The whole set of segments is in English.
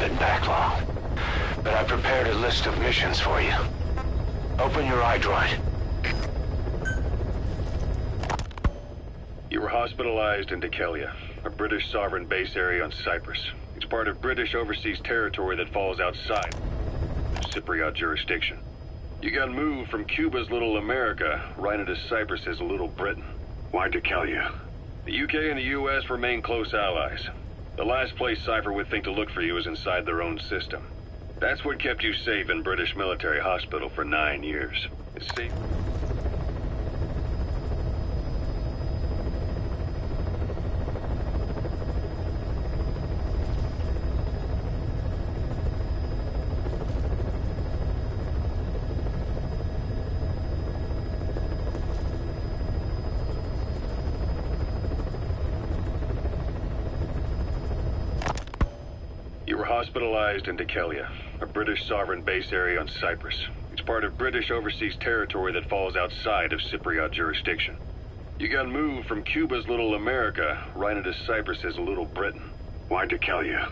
been back long, but I prepared a list of missions for you. Open your iDroid. You were hospitalized in Dekelia, a British sovereign base area on Cyprus. It's part of British overseas territory that falls outside Cypriot jurisdiction. You got moved from Cuba's Little America right into Cyprus's Little Britain. Why Dekelia? The UK and the US remain close allies. The last place Cypher would think to look for you is inside their own system. That's what kept you safe in British military hospital for 9 years. It's safe. You were hospitalized in Dekelia, a British sovereign base area on Cyprus. It's part of British overseas territory that falls outside of Cypriot jurisdiction. You got moved from Cuba's Little America right into Cyprus's Little Britain. Why Dekelia?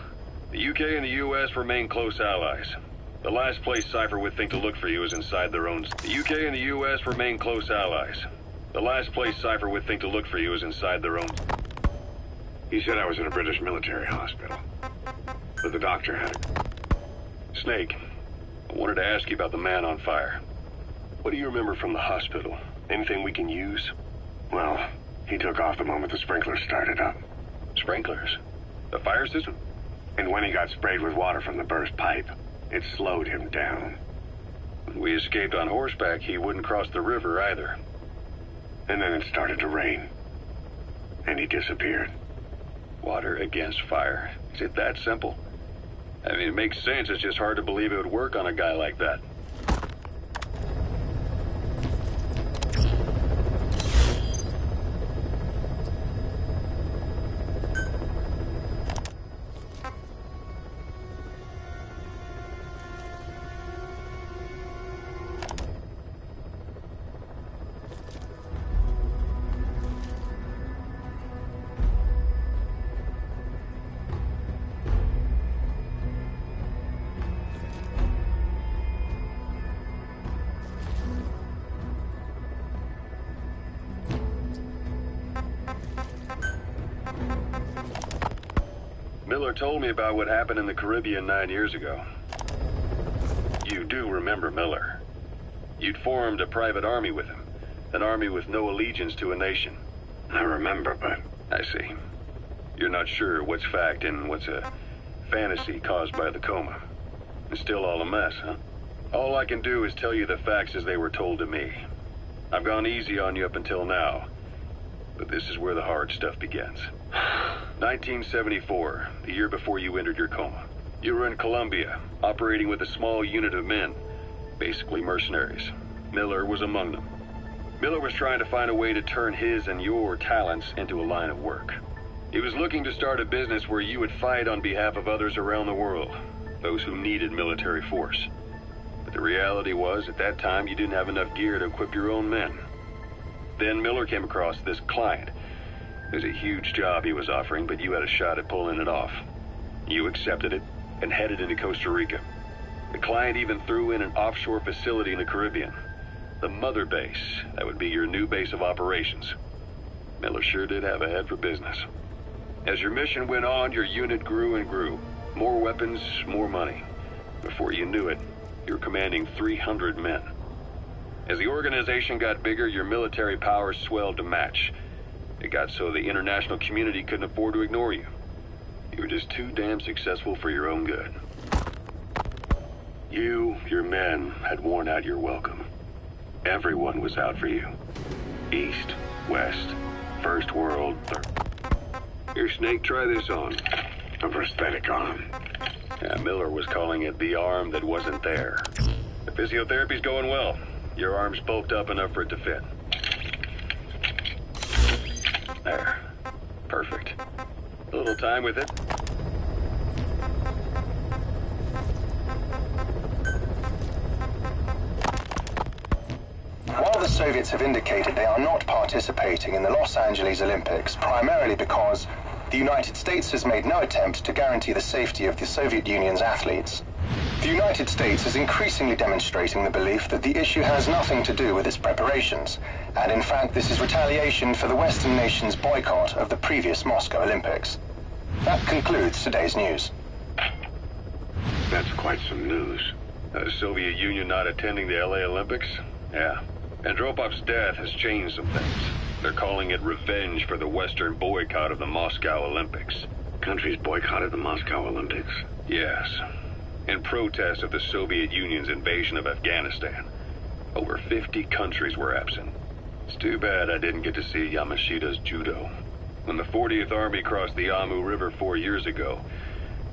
The UK and the US remain close allies. The last place Cypher would think to look for you is inside their own... The UK and the US remain close allies. The last place Cypher would think to look for you is inside their own... He said I was in a British military hospital. But the doctor had it. Snake, I wanted to ask you about the man on fire. What do you remember from the hospital? Anything we can use? Well, he took off the moment the sprinklers started up. Sprinklers? The fire system? And when he got sprayed with water from the burst pipe, it slowed him down. When we escaped on horseback, he wouldn't cross the river either. And then it started to rain. And he disappeared. Water against fire. Is it that simple? I mean, it makes sense. It's just hard to believe it would work on a guy like that. Miller told me about what happened in the Caribbean 9 years ago. You do remember Miller. You'd formed a private army with him. An army with no allegiance to a nation. I remember, but... I see. You're not sure what's fact and what's a fantasy caused by the coma. It's still all a mess, huh? All I can do is tell you the facts as they were told to me. I've gone easy on you up until now. But this is where the hard stuff begins. 1974, the year before you entered your coma. You were in Colombia, operating with a small unit of men, basically mercenaries. Miller was among them. Miller was trying to find a way to turn his and your talents into a line of work. He was looking to start a business where you would fight on behalf of others around the world, those who needed military force. But the reality was, at that time, you didn't have enough gear to equip your own men. Then Miller came across this client. It was a huge job he was offering, but you had a shot at pulling it off. You accepted it and headed into Costa Rica. The client even threw in an offshore facility in the Caribbean. The mother base, that would be your new base of operations. Miller sure did have a head for business. As your mission went on, your unit grew and grew. More weapons, more money. Before you knew it, you were commanding 300 men. As the organization got bigger, your military powers swelled to match. It got so the international community couldn't afford to ignore you. You were just too damn successful for your own good. You, your men, had worn out your welcome. Everyone was out for you. East, West, First World, Third. Here, Snake, try this on. A prosthetic arm. Yeah, Miller was calling it the arm that wasn't there. The physiotherapy's going well. Your arm's bulked up enough for it to fit. There. Perfect. A little time with it. While the Soviets have indicated they are not participating in the Los Angeles Olympics, primarily because the United States has made no attempt to guarantee the safety of the Soviet Union's athletes. The United States is increasingly demonstrating the belief that the issue has nothing to do with its preparations, and in fact this is retaliation for the Western nations' boycott of the previous Moscow Olympics. That concludes today's news. That's quite some news. The Soviet Union not attending the LA Olympics? Yeah. Andropov's death has changed some things. They're calling it revenge for the Western boycott of the Moscow Olympics. Countries boycotted the Moscow Olympics? Yes. In protest of the Soviet Union's invasion of Afghanistan. Over 50 countries were absent. It's too bad I didn't get to see Yamashita's judo. When the 40th Army crossed the Amu River 4 years ago,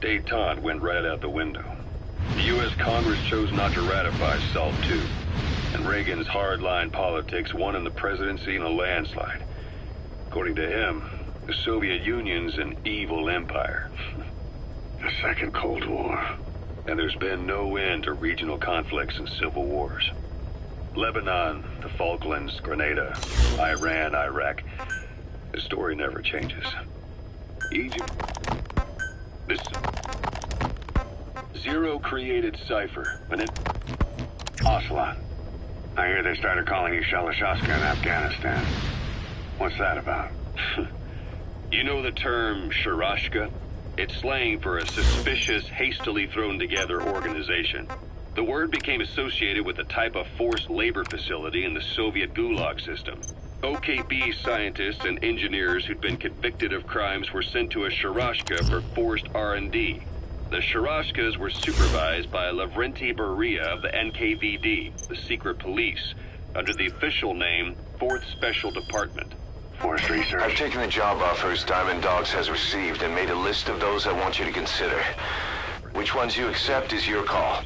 détente went right out the window. The U.S. Congress chose not to ratify SALT II, and Reagan's hardline politics won in the presidency in a landslide. According to him, the Soviet Union's an evil empire. The Second Cold War. And there's been no end to regional conflicts and civil wars. Lebanon, the Falklands, Grenada, Iran, Iraq. The story never changes. Egypt. This Zero created Cypher, and it... Ocelot. I hear they started calling you Shalashaska in Afghanistan. What's that about? You know the term Sharashka? It's slang for a suspicious, hastily thrown together organization. The word became associated with a type of forced labor facility in the Soviet Gulag system. OKB scientists and engineers who'd been convicted of crimes were sent to a Sharashka for forced R&D. The Sharashkas were supervised by Lavrenti Beria of the NKVD, the secret police, under the official name 4th Special Department. Forced research. I've taken the job offers Diamond Dogs has received and made a list of those I want you to consider. Which ones you accept is your call.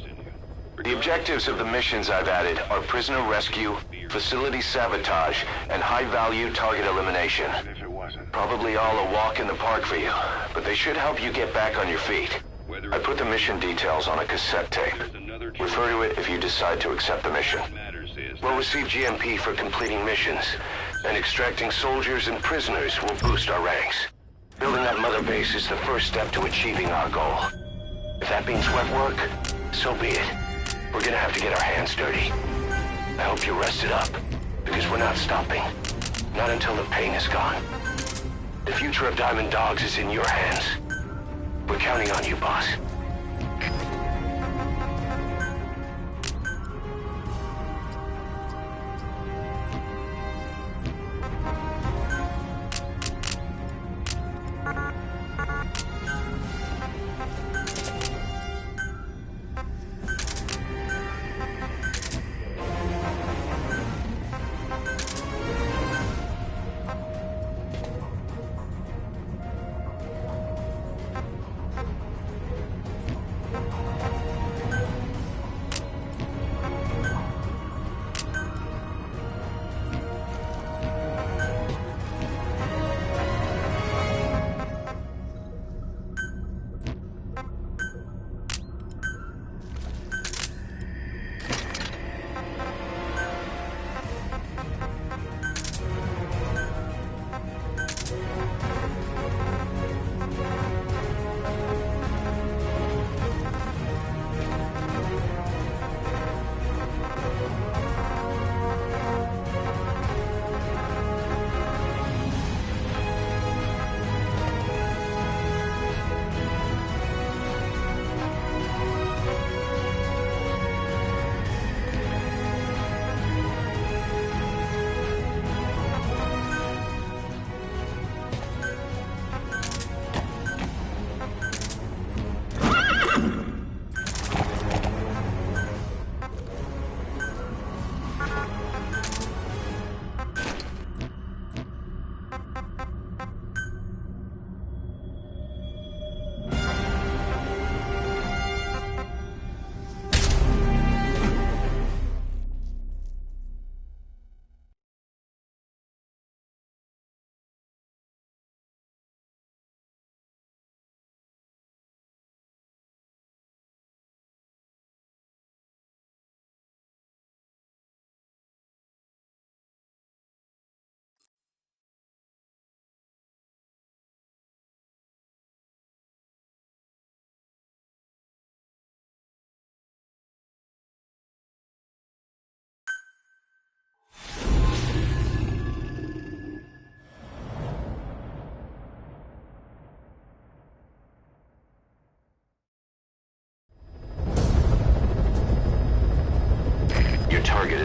The objectives of the missions I've added are prisoner rescue, facility sabotage, and high-value target elimination. If it wasn't. Probably all a walk in the park for you, but they should help you get back on your feet. I put the mission details on a cassette tape. Refer to it if you decide to accept the mission. We'll receive GMP for completing missions, and extracting soldiers and prisoners will boost our ranks. Building that mother base is the first step to achieving our goal. If that means wet work, so be it. We're gonna have to get our hands dirty. I hope you're rested up, because we're not stopping. Not until the pain is gone. The future of Diamond Dogs is in your hands. We're counting on you, boss.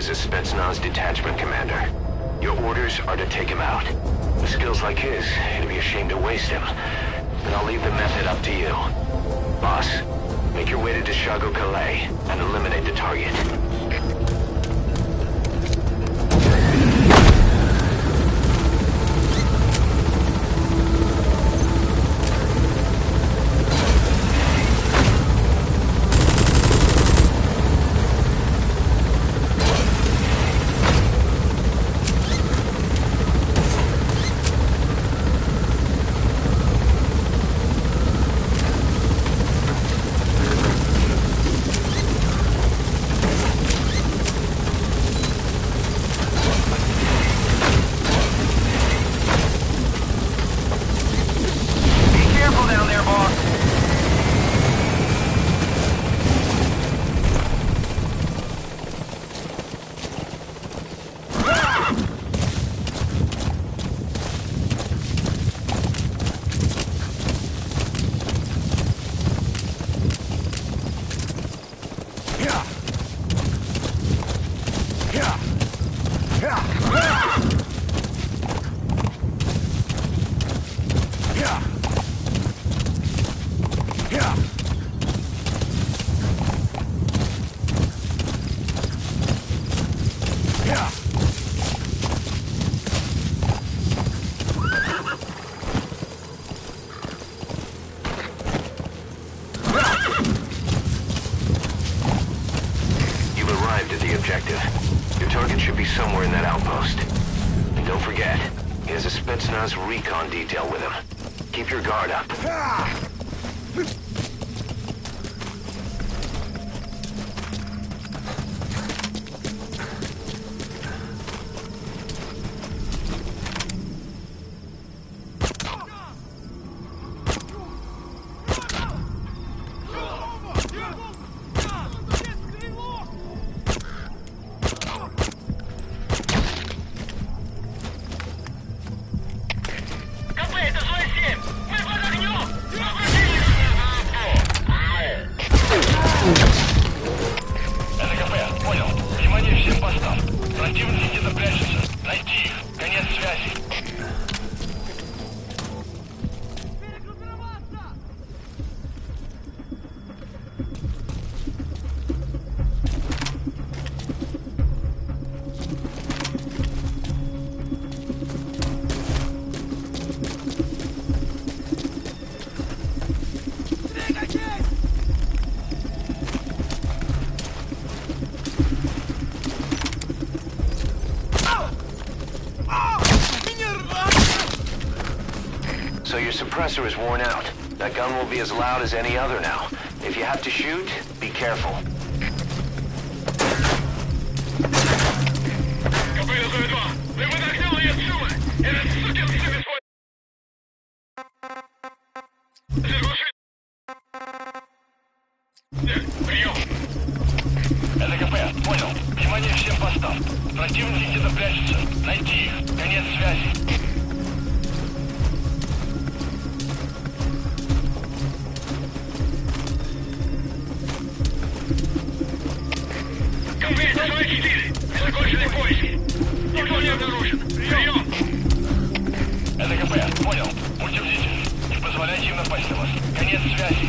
is a Spetsnaz detachment commander. Your orders are to take him out. With skills like his, it'd be a shame to waste him. But I'll leave the method up to you. Boss, make your way to Deshago Calais and eliminate the target. Your target should be somewhere in that outpost. And don't forget, he has a Spetsnaz recon detail with him. Keep your guard up. So your suppressor is worn out. That gun will be as loud as any other now. If you have to shoot, be careful. Это КП, понял. Внимание всем постам. Противники где-то прячутся. Найти их. Конец связи. Закончили поиски. Никто не обнаружен. Прием! Это КП, понял. Будьте бдительны. Не позволяйте им напасть на вас. Конец связи.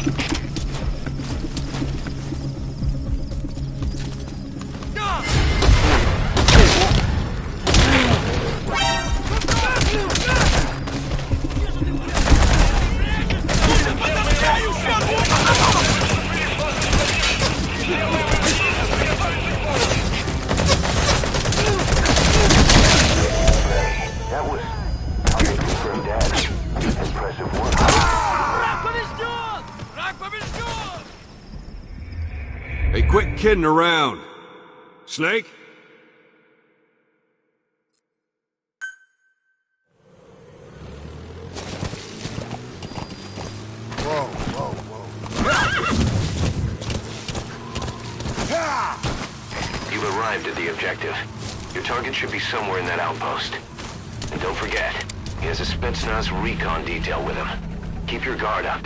Hey, quit kidding around. Snake? Whoa, whoa, whoa. You've arrived at the objective. Your target should be somewhere in that outpost. And don't forget, he has a Spetsnaz recon detail with him. Keep your guard up.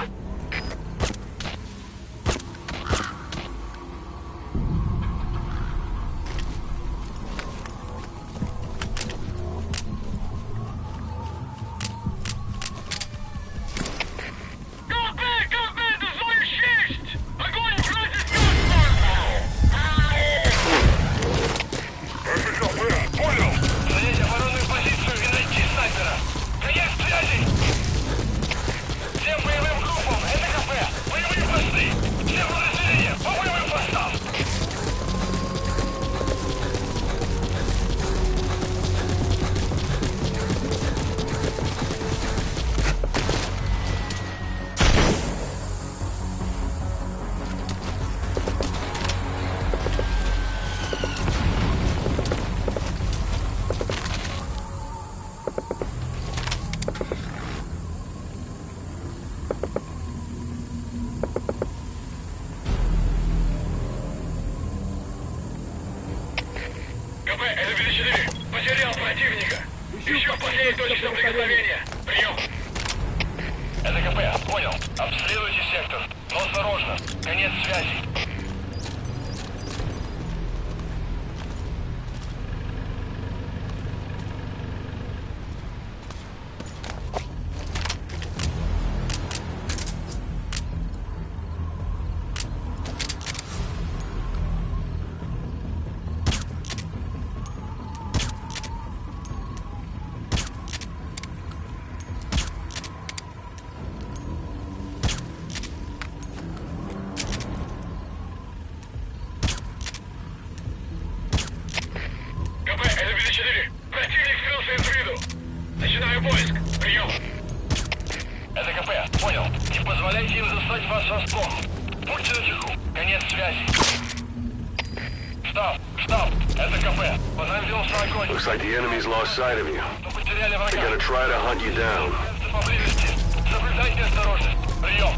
принять точное приготовление. Прием. Это КП, понял. Обследуйте сектор. Но осторожно. Конец связи. Это КП, понял. Не позволяйте им застать вас врасплох. Будьте начеку. Конец связи. Штаб, это КП. По нам велся огонь. Looks like the enemy's lost sight of you. Мы потеряли врага. They're gonna try to hunt you down. Поблизости. Соблюдайте осторожность. Прием.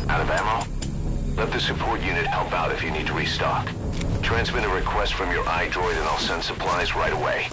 Out of ammo? Let the support unit help out if you need to restock. Transmit a request from your iDroid and I'll send supplies right away.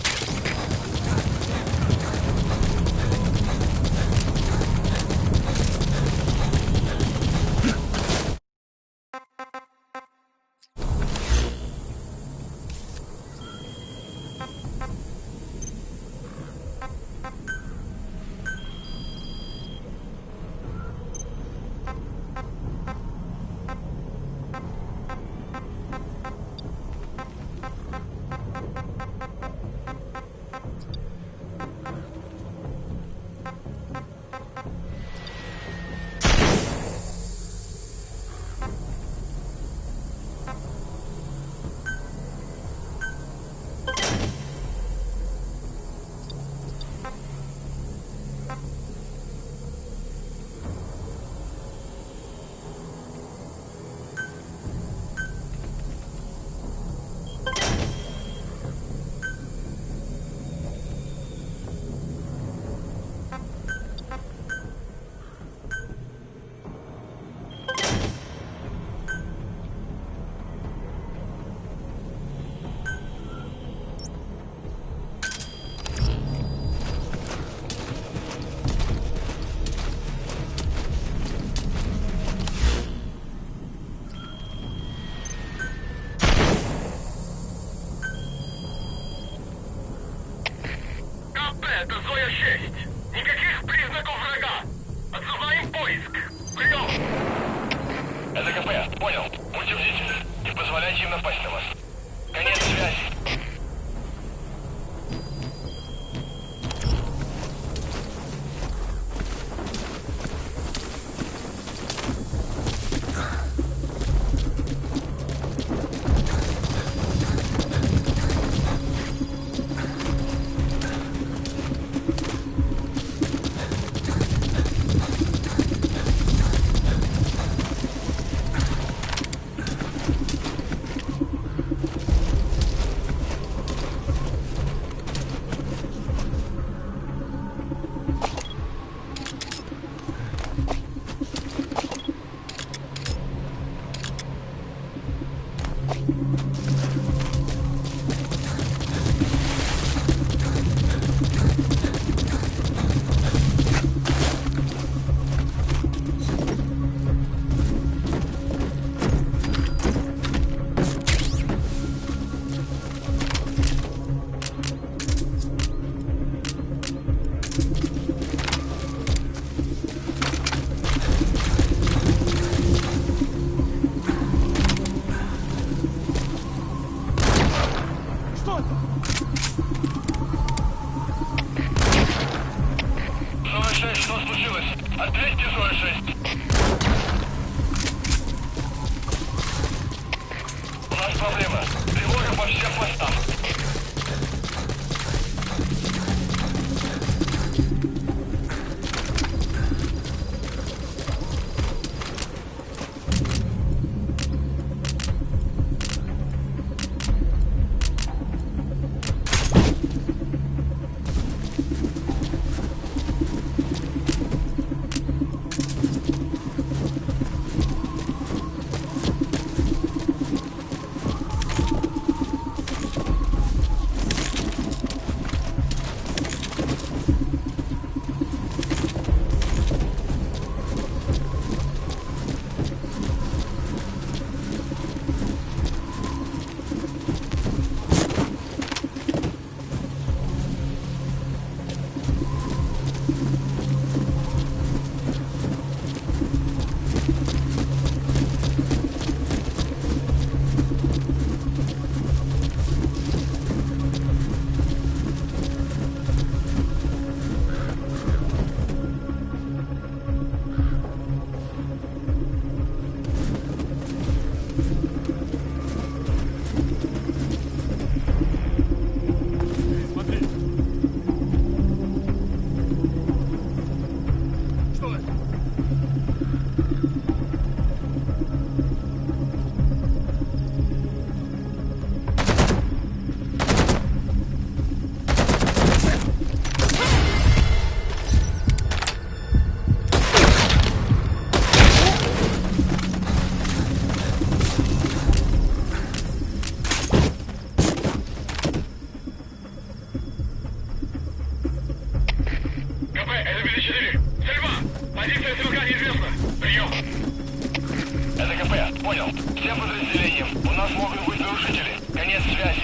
понял. Всем подразделениям. У нас могут быть нарушители. Конец связи.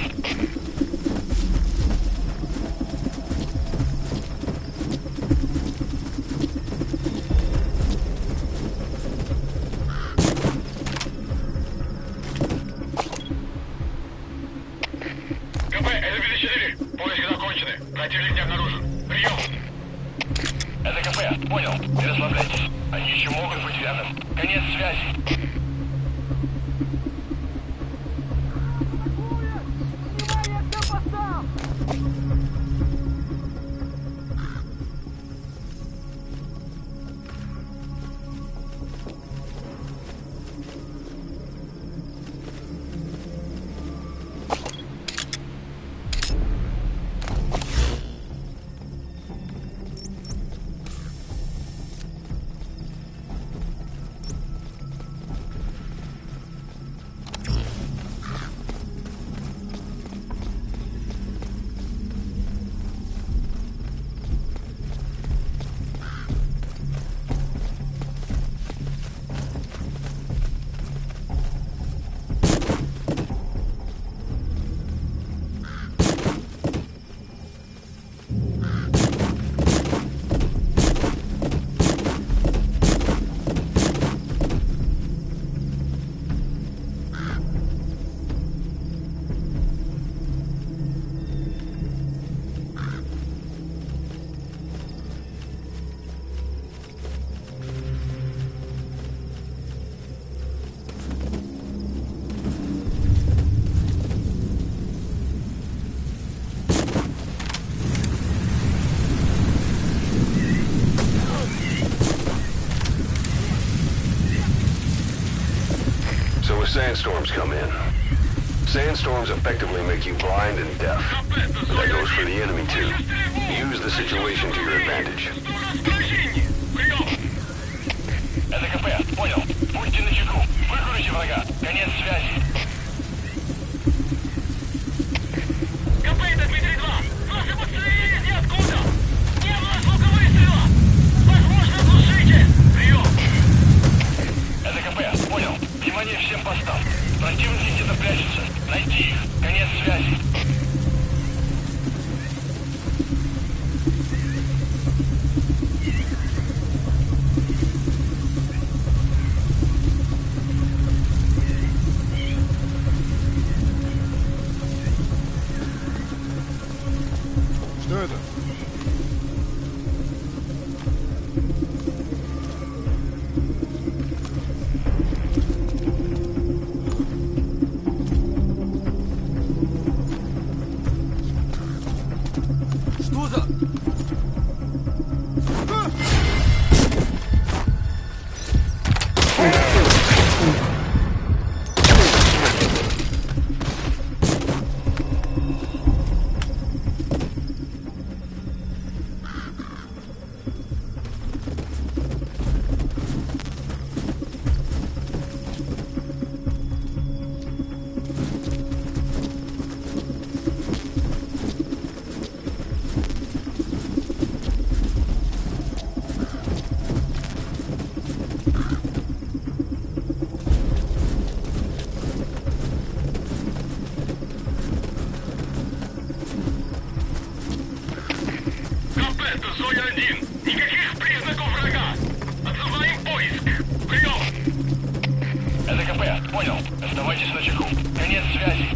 КП, это 54. Поиски закончены. Противник не обнаружен. Прием. Это КП, понял. Не расслабляйтесь. Они еще могут быть рядом. Конец связи. Sandstorms come in. Sandstorms effectively make you blind and deaf. But that goes for the enemy too. Use the situation to your advantage. Это КП, понял. Будьте начеку. Выкурите врага. Конец связи. КП, это Дмитрий-2. Наши подстрелились ниоткуда. Не было звука выстрела. Возможно, глушите. Прием. Это КП, понял. Внимание всем постам. Противники где-то прячутся. Найти их. Конец связи. Что это? Что за... Понял. Оставайтесь начеку. Конец связи.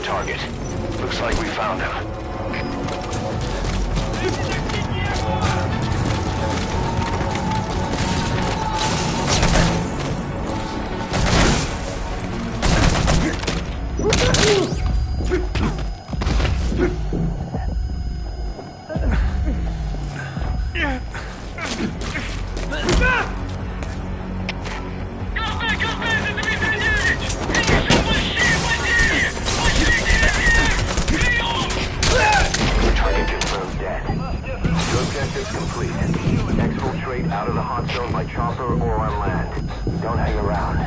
the target. Looks like we found him. Target confirmed dead. Your objective's complete. Exfiltrate out of the hot zone by chopper or on land. Don't hang around.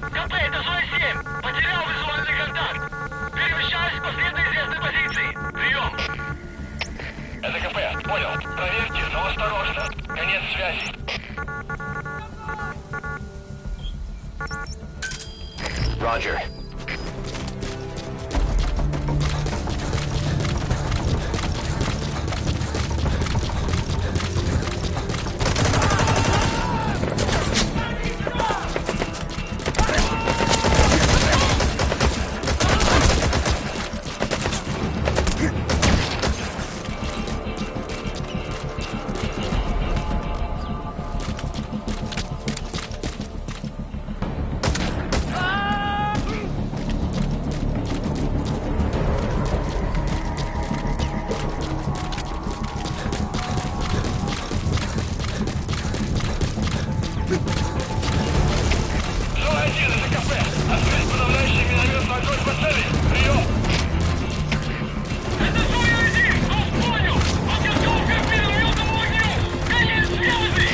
КП, это зона 7. Потерял визуальный контакт. Перемещаюсь по следоизвестной позиции. Прием. Это КП. Понял. Проверьте, но осторожно. Конец связи. Roger. Зона 1, это КП. Открыть подавляющий минометный огонь по цели. Прием. Это зона 1. Вас понял. Подготовка к минометному огню. Конец связи.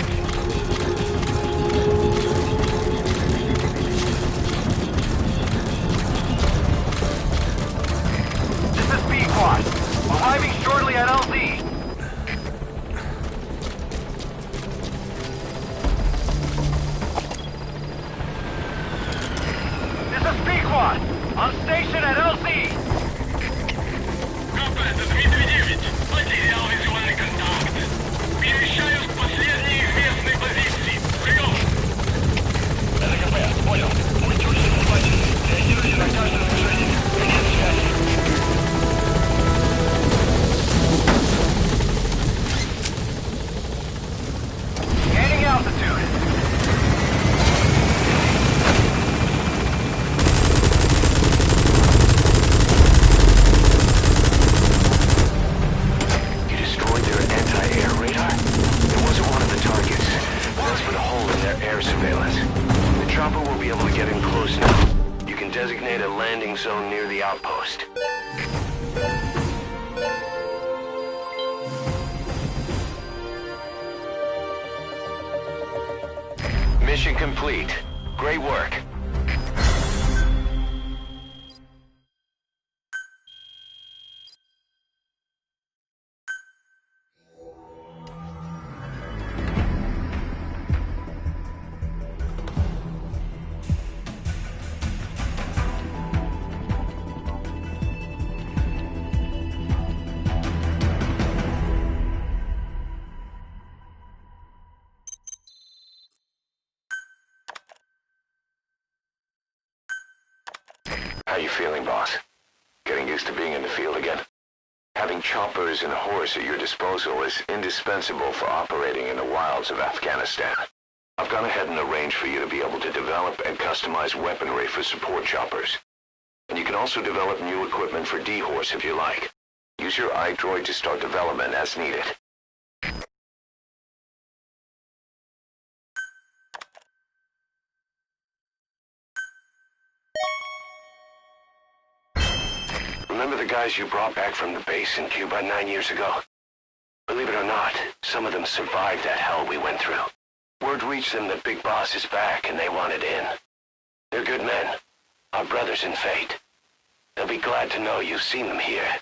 This is B-Quad. Arriving shortly at LZ. This is B-Quad. On station at LZ. КП, это Дмитрий 9. Потерял визуальный контакт. Перемещаюсь к последней известной позиции. Прием. Это КП. Понял. Будьте очень внимательны. Реагируйте на каждое движение. Конец связи. Gaining altitude. You destroyed their anti-air radar? It wasn't one of the targets, but that's put a hole in their air surveillance. The chopper will be able to get in close now. You can designate a landing zone near the outpost. Mission complete. Great work. How you feeling, boss? Getting used to being in the field again? Having choppers and horse at your disposal is indispensable for operating in the wilds of Afghanistan. I've gone ahead and arranged for you to be able to develop and customize weaponry for support choppers. And you can also develop new equipment for D-Horse if you like. Use your iDroid to start development as needed. Remember the guys you brought back from the base in Cuba 9 years ago? Believe it or not, some of them survived that hell we went through. Word reached them that Big Boss is back and they wanted in. They're good men, our brothers in fate. They'll be glad to know you've seen them here.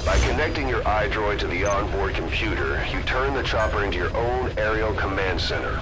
By connecting your iDroid to the onboard computer, you turn the chopper into your own aerial command center,